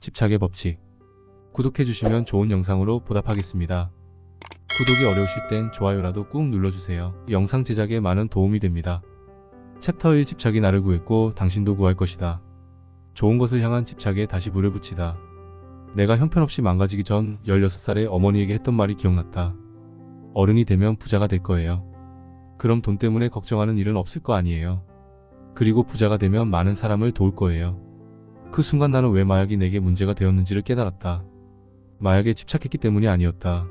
집착의 법칙. 구독해주시면 좋은 영상으로 보답하겠습니다. 구독이 어려우실 땐 좋아요라도 꾹 눌러주세요. 영상 제작에 많은 도움이 됩니다. 챕터 1. 집착이 나를 구했고 당신도 구할 것이다. 좋은 것을 향한 집착에 다시 불을 붙이다. 내가 형편없이 망가지기 전 16살의 어머니에게 했던 말이 기억났다. 어른이 되면 부자가 될 거예요. 그럼 돈 때문에 걱정하는 일은 없을 거 아니에요. 그리고 부자가 되면 많은 사람을 도울 거예요. 그 순간 나는 왜 마약이 내게 문제가 되었는지를 깨달았다. 마약에 집착했기 때문이 아니었다.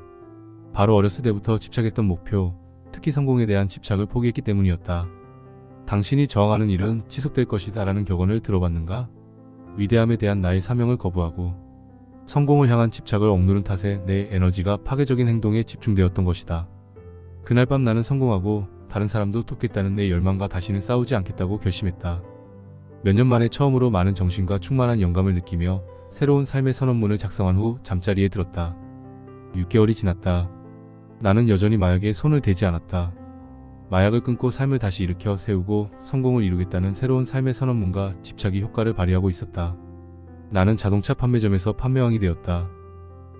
바로 어렸을 때부터 집착했던 목표, 특히 성공에 대한 집착을 포기했기 때문이었다. 당신이 저항하는 일은 지속될 것이다 라는 격언을 들어봤는가? 위대함에 대한 나의 사명을 거부하고 성공을 향한 집착을 억누른 탓에 내 에너지가 파괴적인 행동에 집중되었던 것이다. 그날 밤 나는 성공하고 다른 사람도 돕겠다는 내 열망과 다시는 싸우지 않겠다고 결심했다. 몇 년 만에 처음으로 많은 정신과 충만한 영감을 느끼며 새로운 삶의 선언문을 작성한 후 잠자리에 들었다. 6개월이 지났다. 나는 여전히 마약에 손을 대지 않았다. 마약을 끊고 삶을 다시 일으켜 세우고 성공을 이루겠다는 새로운 삶의 선언문과 집착이 효과를 발휘하고 있었다. 나는 자동차 판매점에서 판매왕이 되었다.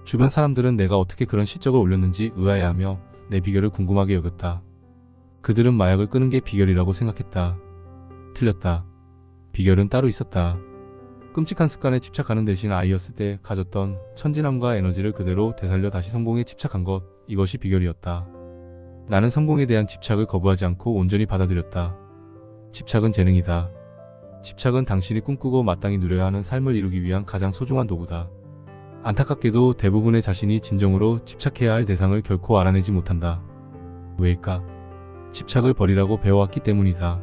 주변 사람들은 내가 어떻게 그런 실적을 올렸는지 의아해하며 내 비결을 궁금하게 여겼다. 그들은 마약을 끄는 게 비결이라고 생각했다. 틀렸다. 비결은 따로 있었다. 끔찍한 습관에 집착하는 대신 아이였을 때 가졌던 천진함과 에너지를 그대로 되살려 다시 성공에 집착한 것, 이것이 비결이었다. 나는 성공에 대한 집착을 거부하지 않고 온전히 받아들였다. 집착은 재능이다. 집착은 당신이 꿈꾸고 마땅히 누려야 하는 삶을 이루기 위한 가장 소중한 도구다. 안타깝게도 대부분의 자신이 진정으로 집착해야 할 대상을 결코 알아내지 못한다. 왜일까? 집착을 버리라고 배워왔기 때문이다.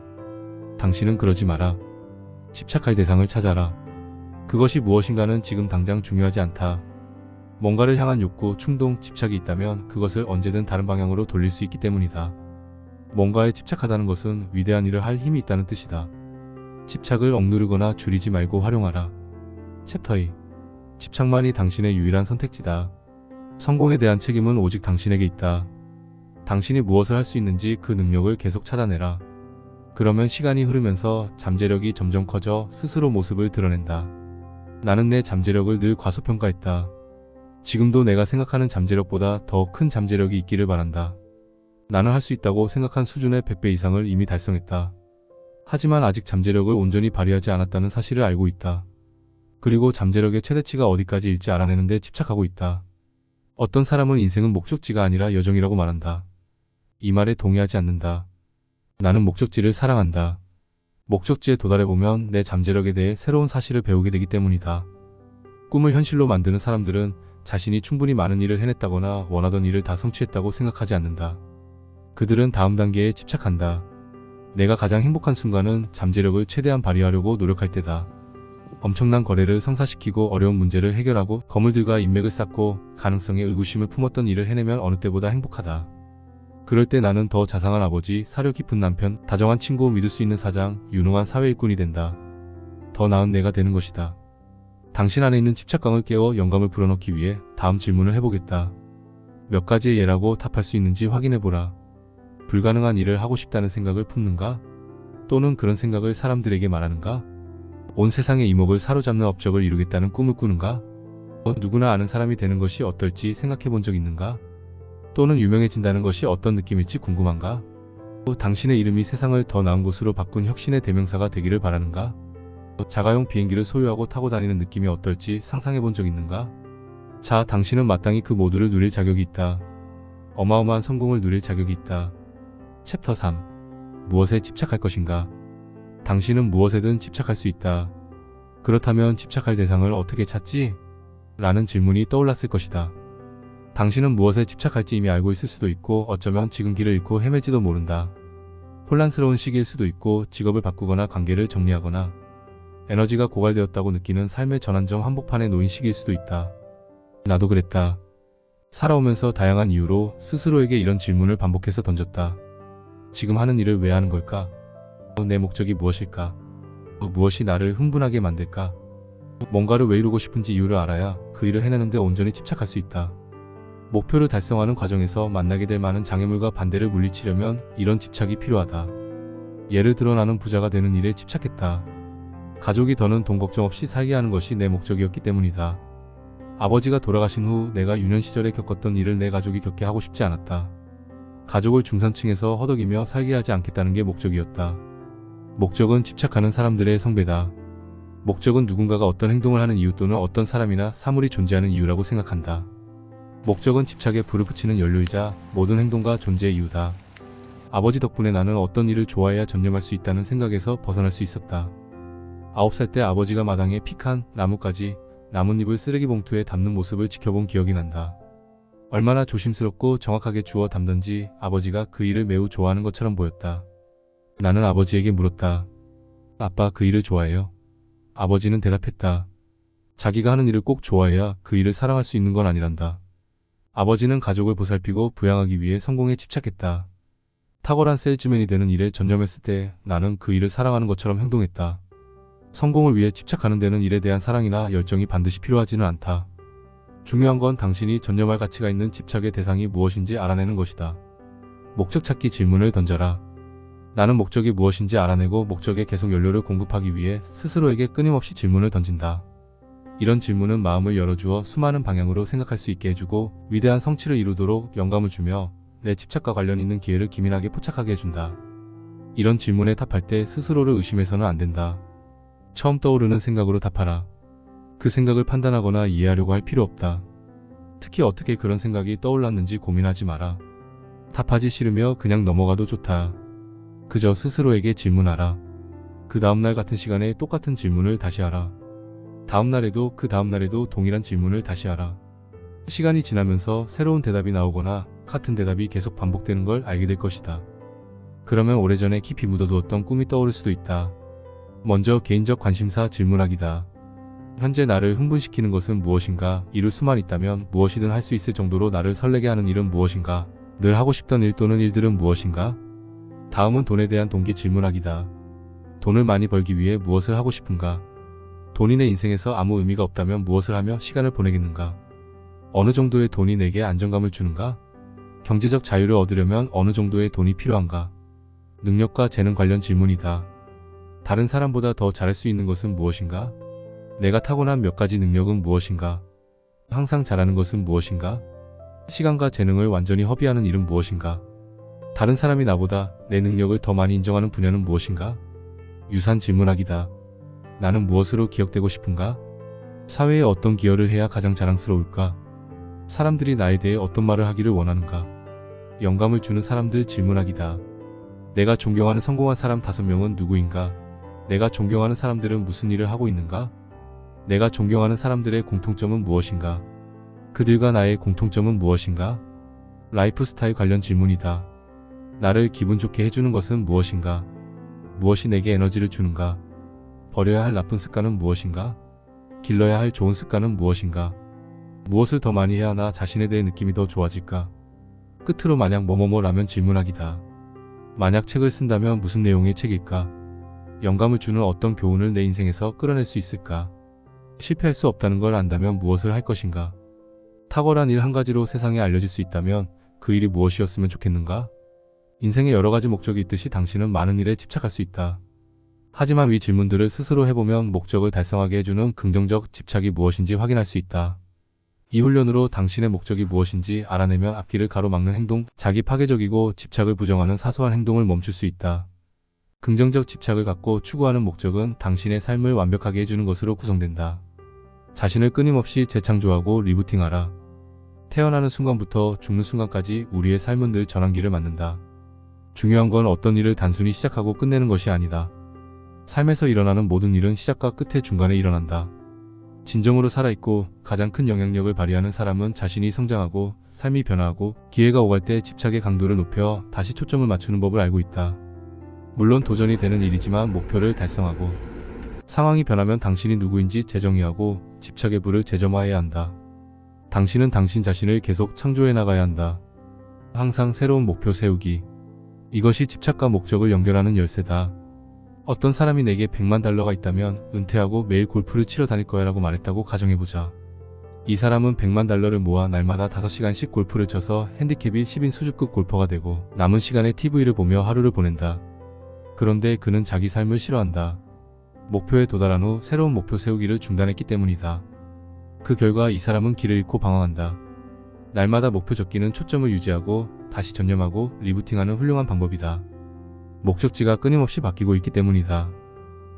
당신은 그러지 마라. 집착할 대상을 찾아라. 그것이 무엇인가는 지금 당장 중요하지 않다. 뭔가를 향한 욕구, 충동, 집착이 있다면 그것을 언제든 다른 방향으로 돌릴 수 있기 때문이다. 뭔가에 집착하다는 것은 위대한 일을 할 힘이 있다는 뜻이다. 집착을 억누르거나 줄이지 말고 활용하라. 챕터 2. 집착만이 당신의 유일한 선택지다. 성공에 대한 책임은 오직 당신에게 있다. 당신이 무엇을 할 수 있는지 그 능력을 계속 찾아내라. 그러면 시간이 흐르면서 잠재력이 점점 커져 스스로 모습을 드러낸다. 나는 내 잠재력을 늘 과소평가했다. 지금도 내가 생각하는 잠재력보다 더 큰 잠재력이 있기를 바란다. 나는 할 수 있다고 생각한 수준의 100배 이상을 이미 달성했다. 하지만 아직 잠재력을 온전히 발휘하지 않았다는 사실을 알고 있다. 그리고 잠재력의 최대치가 어디까지일지 알아내는 데 집착하고 있다. 어떤 사람은 인생은 목적지가 아니라 여정이라고 말한다. 이 말에 동의하지 않는다. 나는 목적지를 사랑한다. 목적지에 도달해보면 내 잠재력에 대해 새로운 사실을 배우게 되기 때문이다. 꿈을 현실로 만드는 사람들은 자신이 충분히 많은 일을 해냈다거나 원하던 일을 다 성취했다고 생각하지 않는다. 그들은 다음 단계에 집착한다. 내가 가장 행복한 순간은 잠재력을 최대한 발휘하려고 노력할 때다. 엄청난 거래를 성사시키고 어려운 문제를 해결하고 거물들과 인맥을 쌓고 가능성에 의구심을 품었던 일을 해내면 어느 때보다 행복하다. 그럴 때 나는 더 자상한 아버지, 사려 깊은 남편, 다정한 친구, 믿을 수 있는 사장, 유능한 사회 일꾼이 된다. 더 나은 내가 되는 것이다. 당신 안에 있는 집착감을 깨워 영감을 불어넣기 위해 다음 질문을 해보겠다. 몇 가지의 예라고 답할 수 있는지 확인해보라. 불가능한 일을 하고 싶다는 생각을 품는가? 또는 그런 생각을 사람들에게 말하는가? 온 세상의 이목을 사로잡는 업적을 이루겠다는 꿈을 꾸는가? 누구나 아는 사람이 되는 것이 어떨지 생각해본 적 있는가? 또는 유명해진다는 것이 어떤 느낌일지 궁금한가? 당신의 이름이 세상을 더 나은 곳으로 바꾼 혁신의 대명사가 되기를 바라는가? 자가용 비행기를 소유하고 타고 다니는 느낌이 어떨지 상상해본 적 있는가? 자, 당신은 마땅히 그 모두를 누릴 자격이 있다. 어마어마한 성공을 누릴 자격이 있다. 챕터 3. 무엇에 집착할 것인가? 당신은 무엇에든 집착할 수 있다. 그렇다면 집착할 대상을 어떻게 찾지? 라는 질문이 떠올랐을 것이다. 당신은 무엇에 집착할지 이미 알고 있을 수도 있고 어쩌면 지금 길을 잃고 헤맬지도 모른다. 혼란스러운 시기일 수도 있고 직업을 바꾸거나 관계를 정리하거나 에너지가 고갈되었다고 느끼는 삶의 전환점 한복판에 놓인 시기일 수도 있다. 나도 그랬다. 살아오면서 다양한 이유로 스스로에게 이런 질문을 반복해서 던졌다. 지금 하는 일을 왜 하는 걸까? 내 목적이 무엇일까? 무엇이 나를 흥분하게 만들까? 뭔가를 왜 이루고 싶은지 이유를 알아야 그 일을 해내는데 온전히 집착할 수 있다. 목표를 달성하는 과정에서 만나게 될 많은 장애물과 반대를 물리치려면 이런 집착이 필요하다. 예를 들어 나는 부자가 되는 일에 집착했다. 가족이 더는 돈 걱정 없이 살게 하는 것이 내 목적이었기 때문이다. 아버지가 돌아가신 후 내가 유년 시절에 겪었던 일을 내 가족이 겪게 하고 싶지 않았다. 가족을 중산층에서 허덕이며 살게 하지 않겠다는 게 목적이었다. 목적은 집착하는 사람들의 성배다. 목적은 누군가가 어떤 행동을 하는 이유 또는 어떤 사람이나 사물이 존재하는 이유라고 생각한다. 목적은 집착에 불을 붙이는 연료이자 모든 행동과 존재의 이유다. 아버지 덕분에 나는 어떤 일을 좋아해야 전념할 수 있다는 생각에서 벗어날 수 있었다. 9살 때 아버지가 마당에 픽한 나뭇가지, 나뭇잎을 쓰레기 봉투에 담는 모습을 지켜본 기억이 난다. 얼마나 조심스럽고 정확하게 주워 담던지 아버지가 그 일을 매우 좋아하는 것처럼 보였다. 나는 아버지에게 물었다. 아빠, 그 일을 좋아해요? 아버지는 대답했다. 자기가 하는 일을 꼭 좋아해야 그 일을 사랑할 수 있는 건 아니란다. 아버지는 가족을 보살피고 부양하기 위해 성공에 집착했다. 탁월한 셀즈맨이 되는 일에 전념했을 때 나는 그 일을 사랑하는 것처럼 행동했다. 성공을 위해 집착하는 데는 일에 대한 사랑이나 열정이 반드시 필요하지는 않다. 중요한 건 당신이 전념할 가치가 있는 집착의 대상이 무엇인지 알아내는 것이다. 목적 찾기 질문을 던져라. 나는 목적이 무엇인지 알아내고 목적에 계속 연료를 공급하기 위해 스스로에게 끊임없이 질문을 던진다. 이런 질문은 마음을 열어주어 수많은 방향으로 생각할 수 있게 해주고 위대한 성취를 이루도록 영감을 주며 내 집착과 관련 있는 기회를 기민하게 포착하게 해준다. 이런 질문에 답할 때 스스로를 의심해서는 안 된다. 처음 떠오르는 생각으로 답하라. 그 생각을 판단하거나 이해하려고 할 필요 없다. 특히 어떻게 그런 생각이 떠올랐는지 고민하지 마라. 답하지 싫으며 그냥 넘어가도 좋다. 그저 스스로에게 질문하라. 그 다음날 같은 시간에 똑같은 질문을 다시 하라. 다음날에도 그 다음날에도 동일한 질문을 다시 하라. 시간이 지나면서 새로운 대답이 나오거나 같은 대답이 계속 반복되는 걸 알게 될 것이다. 그러면 오래전에 깊이 묻어두었던 꿈이 떠오를 수도 있다. 먼저 개인적 관심사 질문하기다. 현재 나를 흥분시키는 것은 무엇인가? 이룰 수만 있다면 무엇이든 할 수 있을 정도로 나를 설레게 하는 일은 무엇인가? 늘 하고 싶던 일 또는 일들은 무엇인가? 다음은 돈에 대한 동기 질문하기다. 돈을 많이 벌기 위해 무엇을 하고 싶은가? 돈이 내 인생에서 아무 의미가 없다면 무엇을 하며 시간을 보내겠는가? 어느 정도의 돈이 내게 안정감을 주는가? 경제적 자유를 얻으려면 어느 정도의 돈이 필요한가? 능력과 재능 관련 질문이다. 다른 사람보다 더 잘할 수 있는 것은 무엇인가? 내가 타고난 몇 가지 능력은 무엇인가? 항상 잘하는 것은 무엇인가? 시간과 재능을 완전히 허비하는 일은 무엇인가? 다른 사람이 나보다 내 능력을 더 많이 인정하는 분야는 무엇인가? 유산 질문하기다. 나는 무엇으로 기억되고 싶은가? 사회에 어떤 기여를 해야 가장 자랑스러울까? 사람들이 나에 대해 어떤 말을 하기를 원하는가? 영감을 주는 사람들 질문하기다. 내가 존경하는 성공한 사람 5명은 누구인가? 내가 존경하는 사람들은 무슨 일을 하고 있는가? 내가 존경하는 사람들의 공통점은 무엇인가? 그들과 나의 공통점은 무엇인가? 라이프 스타일 관련 질문이다. 나를 기분 좋게 해주는 것은 무엇인가? 무엇이 내게 에너지를 주는가? 버려야 할 나쁜 습관은 무엇인가? 길러야 할 좋은 습관은 무엇인가? 무엇을 더 많이 해야 나 자신에 대해 느낌이 더 좋아질까? 끝으로 만약 뭐뭐뭐라면 질문하기다. 만약 책을 쓴다면 무슨 내용의 책일까? 영감을 주는 어떤 교훈을 내 인생에서 끌어낼 수 있을까? 실패할 수 없다는 걸 안다면 무엇을 할 것인가? 탁월한 일 한 가지로 세상에 알려질 수 있다면 그 일이 무엇이었으면 좋겠는가? 인생에 여러 가지 목적이 있듯이 당신은 많은 일에 집착할 수 있다. 하지만 위 질문들을 스스로 해보면 목적을 달성하게 해주는 긍정적 집착이 무엇인지 확인할 수 있다. 이 훈련으로 당신의 목적이 무엇인지 알아내면 앞길을 가로막는 행동, 자기 파괴적이고 집착을 부정하는 사소한 행동을 멈출 수 있다. 긍정적 집착을 갖고 추구하는 목적은 당신의 삶을 완벽하게 해주는 것으로 구성된다. 자신을 끊임없이 재창조하고 리부팅하라. 태어나는 순간부터 죽는 순간까지 우리의 삶은 늘 전환기를 맞는다. 중요한 건 어떤 일을 단순히 시작하고 끝내는 것이 아니다. 삶에서 일어나는 모든 일은 시작과 끝의 중간에 일어난다. 진정으로 살아있고 가장 큰 영향력을 발휘하는 사람은 자신이 성장하고 삶이 변화하고 기회가 오갈 때 집착의 강도를 높여 다시 초점을 맞추는 법을 알고 있다. 물론 도전이 되는 일이지만 목표를 달성하고 상황이 변하면 당신이 누구인지 재정의하고 집착의 불을 재점화해야 한다. 당신은 당신 자신을 계속 창조해 나가야 한다. 항상 새로운 목표 세우기. 이것이 집착과 목적을 연결하는 열쇠다. 어떤 사람이 내게 100만 달러가 있다면 은퇴하고 매일 골프를 치러 다닐 거야 라고 말했다고 가정해보자. 이 사람은 100만 달러를 모아 날마다 5시간씩 골프를 쳐서 핸디캡이 10인 수준급 골퍼가 되고 남은 시간에 TV를 보며 하루를 보낸다. 그런데 그는 자기 삶을 싫어한다. 목표에 도달한 후 새로운 목표 세우기를 중단했기 때문이다. 그 결과 이 사람은 길을 잃고 방황한다. 날마다 목표 적기는 초점을 유지하고 다시 전념하고 리부팅하는 훌륭한 방법이다. 목적지가 끊임없이 바뀌고 있기 때문이다.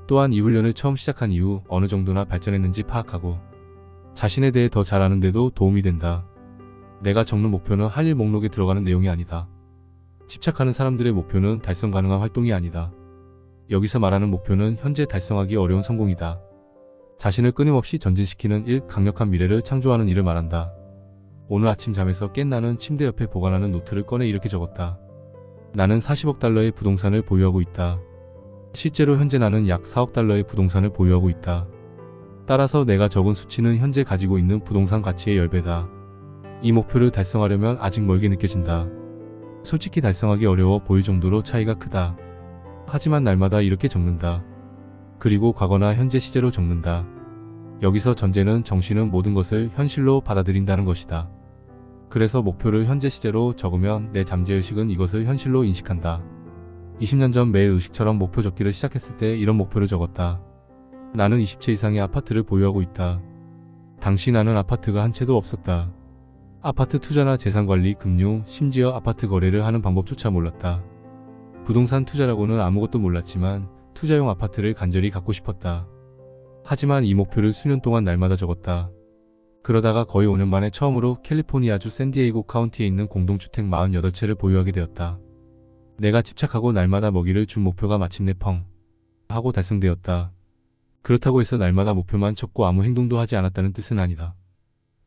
또한 이 훈련을 처음 시작한 이후 어느 정도나 발전했는지 파악하고 자신에 대해 더 잘 아는데도 도움이 된다. 내가 적는 목표는 할 일 목록에 들어가는 내용이 아니다. 집착하는 사람들의 목표는 달성 가능한 활동이 아니다. 여기서 말하는 목표는 현재 달성하기 어려운 성공이다. 자신을 끊임없이 전진시키는 일, 강력한 미래를 창조하는 일을 말한다. 오늘 아침 잠에서 깬 나는 침대 옆에 보관하는 노트를 꺼내 이렇게 적었다. 나는 40억 달러의 부동산을 보유하고 있다. 실제로 현재 나는 약 4억 달러의 부동산을 보유하고 있다. 따라서 내가 적은 수치는 현재 가지고 있는 부동산 가치의 10배다. 이 목표를 달성하려면 아직 멀게 느껴진다. 솔직히 달성하기 어려워 보일 정도로 차이가 크다. 하지만 날마다 이렇게 적는다. 그리고 과거나 현재 시제로 적는다. 여기서 전제는 정신은 모든 것을 현실로 받아들인다는 것이다. 그래서 목표를 현재 시제로 적으면 내 잠재의식은 이것을 현실로 인식한다. 20년 전 매일 의식처럼 목표 적기를 시작했을 때 이런 목표를 적었다. 나는 20채 이상의 아파트를 보유하고 있다. 당시 나는 아파트가 한 채도 없었다. 아파트 투자나 재산관리, 금융, 심지어 아파트 거래를 하는 방법조차 몰랐다. 부동산 투자라고는 아무것도 몰랐지만 투자용 아파트를 간절히 갖고 싶었다. 하지만 이 목표를 수년 동안 날마다 적었다. 그러다가 거의 5년 만에 처음으로 캘리포니아주 샌디에이고 카운티에 있는 공동주택 48채를 보유하게 되었다. 내가 집착하고 날마다 먹이를 준 목표가 마침내 펑 하고 달성되었다. 그렇다고 해서 날마다 목표만 적고 아무 행동도 하지 않았다는 뜻은 아니다.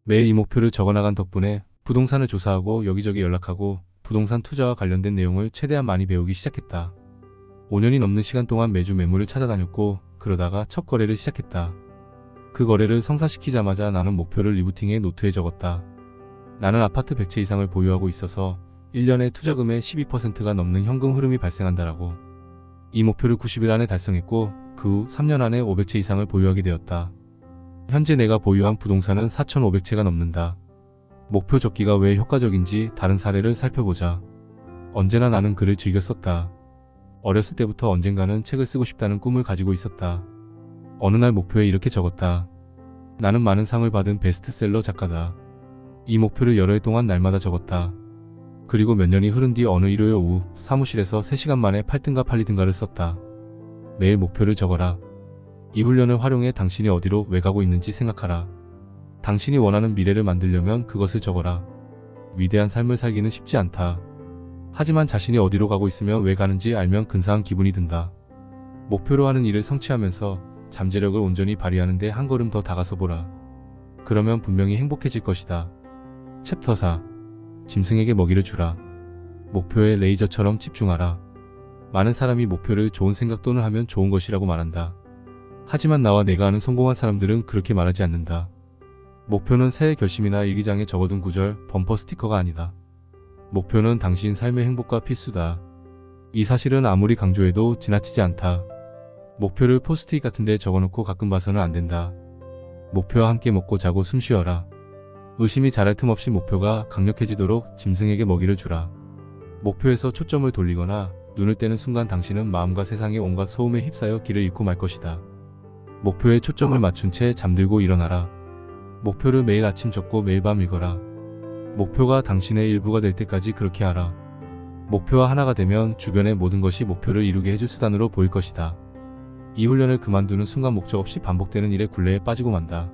매일 이 목표를 적어나간 덕분에 부동산을 조사하고 여기저기 연락하고 부동산 투자와 관련된 내용을 최대한 많이 배우기 시작했다. 5년이 넘는 시간 동안 매주 매물을 찾아다녔고 그러다가 첫 거래를 시작했다. 그 거래를 성사시키자마자 나는 목표를 리부팅해 노트에 적었다. 나는 아파트 100채 이상을 보유하고 있어서 1년에 투자금의 12%가 넘는 현금 흐름이 발생한다라고. 이 목표를 90일 안에 달성했고 그 후 3년 안에 500채 이상을 보유하게 되었다. 현재 내가 보유한 부동산은 4,500채가 넘는다. 목표 적기가 왜 효과적인지 다른 사례를 살펴보자. 언제나 나는 글을 즐겨 썼다. 어렸을 때부터 언젠가는 책을 쓰고 싶다는 꿈을 가지고 있었다. 어느 날 목표에 이렇게 적었다. 나는 많은 상을 받은 베스트셀러 작가다. 이 목표를 여러 해 동안 날마다 적었다. 그리고 몇 년이 흐른 뒤 어느 일요일 오후 사무실에서 3시간 만에 8등가 8리등가를 썼다. 매일 목표를 적어라. 이 훈련을 활용해 당신이 어디로 왜 가고 있는지 생각하라. 당신이 원하는 미래를 만들려면 그것을 적어라. 위대한 삶을 살기는 쉽지 않다. 하지만 자신이 어디로 가고 있으며 왜 가는지 알면 근사한 기분이 든다. 목표로 하는 일을 성취하면서 잠재력을 온전히 발휘하는데 한 걸음 더 다가서 보라. 그러면 분명히 행복해질 것이다. 챕터 4. 짐승에게 먹이를 주라. 목표에 레이저처럼 집중하라. 많은 사람이 목표를 좋은 생각 또는 하면 좋은 것이라고 말한다. 하지만 나와 내가 아는 성공한 사람들은 그렇게 말하지 않는다. 목표는 새해 결심이나 일기장에 적어둔 구절, 범퍼 스티커가 아니다. 목표는 당신 삶의 행복과 필수다. 이 사실은 아무리 강조해도 지나치지 않다. 목표를 포스트잇 같은 데 적어놓고 가끔 봐서는 안 된다. 목표와 함께 먹고 자고 숨 쉬어라. 의심이 자랄 틈 없이 목표가 강력해지도록 짐승에게 먹이를 주라. 목표에서 초점을 돌리거나 눈을 떼는 순간 당신은 마음과 세상의 온갖 소음에 휩싸여 길을 잃고 말 것이다. 목표에 초점을 맞춘 채 잠들고 일어나라. 목표를 매일 아침 적고 매일 밤 읽어라. 목표가 당신의 일부가 될 때까지 그렇게 하라. 목표와 하나가 되면 주변의 모든 것이 목표를 이루게 해줄 수단으로 보일 것이다. 이 훈련을 그만두는 순간 목적 없이 반복되는 일의 굴레에 빠지고 만다.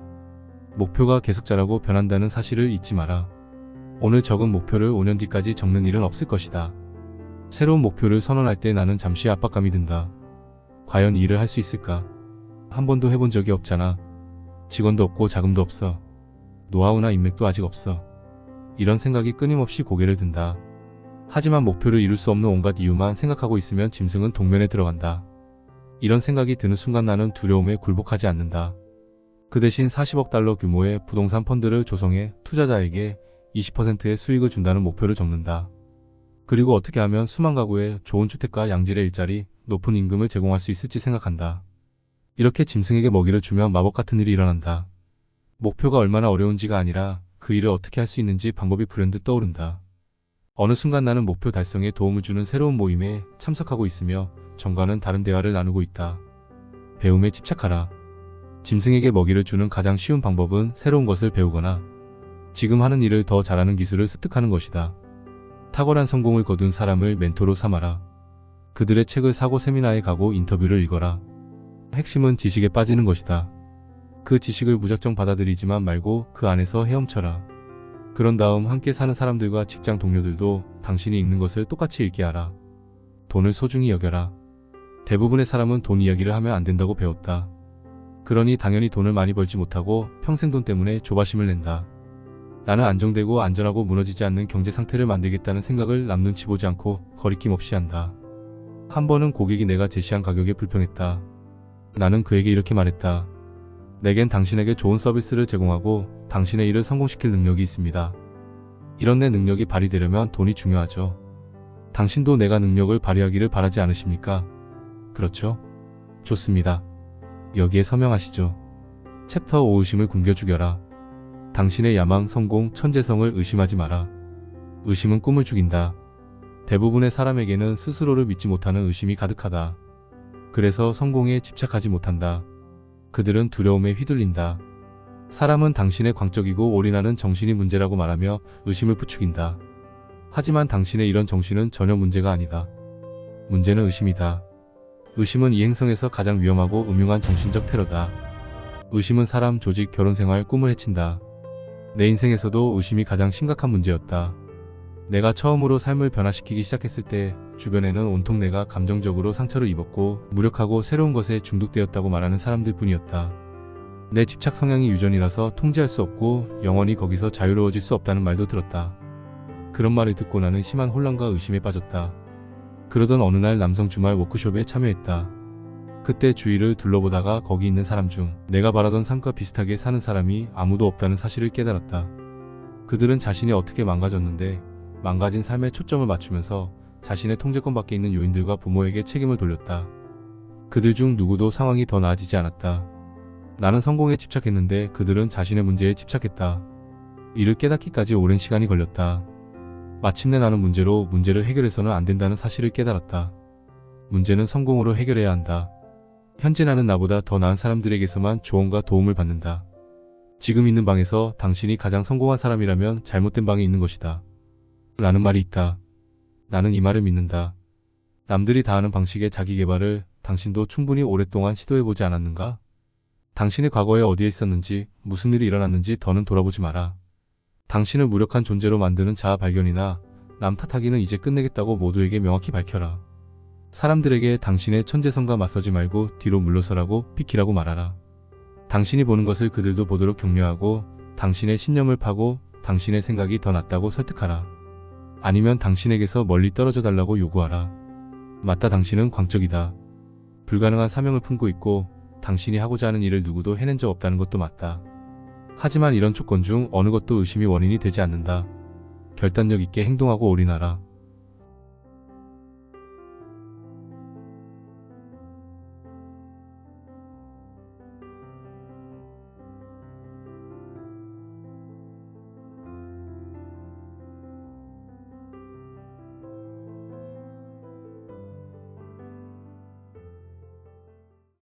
목표가 계속 자라고 변한다는 사실을 잊지 마라. 오늘 적은 목표를 5년 뒤까지 적는 일은 없을 것이다. 새로운 목표를 선언할 때 나는 잠시 압박감이 든다. 과연 이 일을 할 수 있을까? 한 번도 해본 적이 없잖아. 직원도 없고 자금도 없어. 노하우나 인맥도 아직 없어. 이런 생각이 끊임없이 고개를 든다. 하지만 목표를 이룰 수 없는 온갖 이유만 생각하고 있으면 짐승은 동면에 들어간다. 이런 생각이 드는 순간 나는 두려움에 굴복하지 않는다. 그 대신 40억 달러 규모의 부동산 펀드를 조성해 투자자에게 20%의 수익을 준다는 목표를 적는다. 그리고 어떻게 하면 수만 가구에 좋은 주택과 양질의 일자리, 높은 임금을 제공할 수 있을지 생각한다. 이렇게 짐승에게 먹이를 주면 마법 같은 일이 일어난다. 목표가 얼마나 어려운지가 아니라 그 일을 어떻게 할 수 있는지 방법이 불현듯 떠오른다. 어느 순간 나는 목표 달성에 도움을 주는 새로운 모임에 참석하고 있으며 전과는 다른 대화를 나누고 있다. 배움에 집착하라. 짐승에게 먹이를 주는 가장 쉬운 방법은 새로운 것을 배우거나 지금 하는 일을 더 잘하는 기술을 습득하는 것이다. 탁월한 성공을 거둔 사람을 멘토로 삼아라. 그들의 책을 사고 세미나에 가고 인터뷰를 읽어라. 핵심은 지식에 빠지는 것이다. 그 지식을 무작정 받아들이지만 말고 그 안에서 헤엄쳐라. 그런 다음 함께 사는 사람들과 직장 동료들도 당신이 읽는 것을 똑같이 읽게 하라. 돈을 소중히 여겨라. 대부분의 사람은 돈 이야기를 하면 안 된다고 배웠다. 그러니 당연히 돈을 많이 벌지 못하고 평생 돈 때문에 조바심을 낸다. 나는 안정되고 안전하고 무너지지 않는 경제 상태를 만들겠다는 생각을 남 눈치 보지 않고 거리낌 없이 한다. 한 번은 고객이 내가 제시한 가격에 불평했다. 나는 그에게 이렇게 말했다. 내겐 당신에게 좋은 서비스를 제공하고 당신의 일을 성공시킬 능력이 있습니다. 이런 내 능력이 발휘되려면 돈이 중요하죠. 당신도 내가 능력을 발휘하기를 바라지 않으십니까? 그렇죠? 좋습니다. 여기에 서명하시죠. 챕터 5 의심을 굶겨 죽여라. 당신의 야망, 성공, 천재성을 의심하지 마라. 의심은 꿈을 죽인다. 대부분의 사람에게는 스스로를 믿지 못하는 의심이 가득하다. 그래서 성공에 집착하지 못한다. 그들은 두려움에 휘둘린다. 사람은 당신의 광적이고 올인하는 정신이 문제라고 말하며 의심을 부추긴다. 하지만 당신의 이런 정신은 전혀 문제가 아니다. 문제는 의심이다. 의심은 이 행성에서 가장 위험하고 음흉한 정신적 테러다. 의심은 사람, 조직, 결혼생활, 꿈을 해친다. 내 인생에서도 의심이 가장 심각한 문제였다. 내가 처음으로 삶을 변화시키기 시작했을 때 주변에는 온통 내가 감정적으로 상처를 입었고 무력하고 새로운 것에 중독되었다고 말하는 사람들 뿐이었다. 내 집착 성향이 유전이라서 통제할 수 없고 영원히 거기서 자유로워질 수 없다는 말도 들었다. 그런 말을 듣고 나는 심한 혼란과 의심에 빠졌다. 그러던 어느 날 남성 주말 워크숍에 참여했다. 그때 주위를 둘러보다가 거기 있는 사람 중 내가 바라던 삶과 비슷하게 사는 사람이 아무도 없다는 사실을 깨달았다. 그들은 자신이 어떻게 망가졌는데 망가진 삶에 초점을 맞추면서 자신의 통제권 밖에 있는 요인들과 부모에게 책임을 돌렸다. 그들 중 누구도 상황이 더 나아지지 않았다. 나는 성공에 집착했는데 그들은 자신의 문제에 집착했다. 이를 깨닫기까지 오랜 시간이 걸렸다. 마침내 나는 문제로 문제를 해결해서는 안 된다는 사실을 깨달았다. 문제는 성공으로 해결해야 한다. 현재 나는 나보다 더 나은 사람들에게서만 조언과 도움을 받는다. 지금 있는 방에서 당신이 가장 성공한 사람이라면 잘못된 방에 있는 것이다. 라는 말이 있다. 나는 이 말을 믿는다. 남들이 다 하는 방식의 자기개발을 당신도 충분히 오랫동안 시도해보지 않았는가? 당신의 과거에 어디에 있었는지, 무슨 일이 일어났는지 더는 돌아보지 마라. 당신을 무력한 존재로 만드는 자아 발견이나 남 탓하기는 이제 끝내겠다고 모두에게 명확히 밝혀라. 사람들에게 당신의 천재성과 맞서지 말고 뒤로 물러서라고 비키라고 말하라. 당신이 보는 것을 그들도 보도록 격려하고 당신의 신념을 파고 당신의 생각이 더 낫다고 설득하라. 아니면 당신에게서 멀리 떨어져 달라고 요구하라. 맞다, 당신은 광적이다. 불가능한 사명을 품고 있고 당신이 하고자 하는 일을 누구도 해낸 적 없다는 것도 맞다. 하지만 이런 조건 중 어느 것도 의심이 원인이 되지 않는다. 결단력 있게 행동하고 올인하라.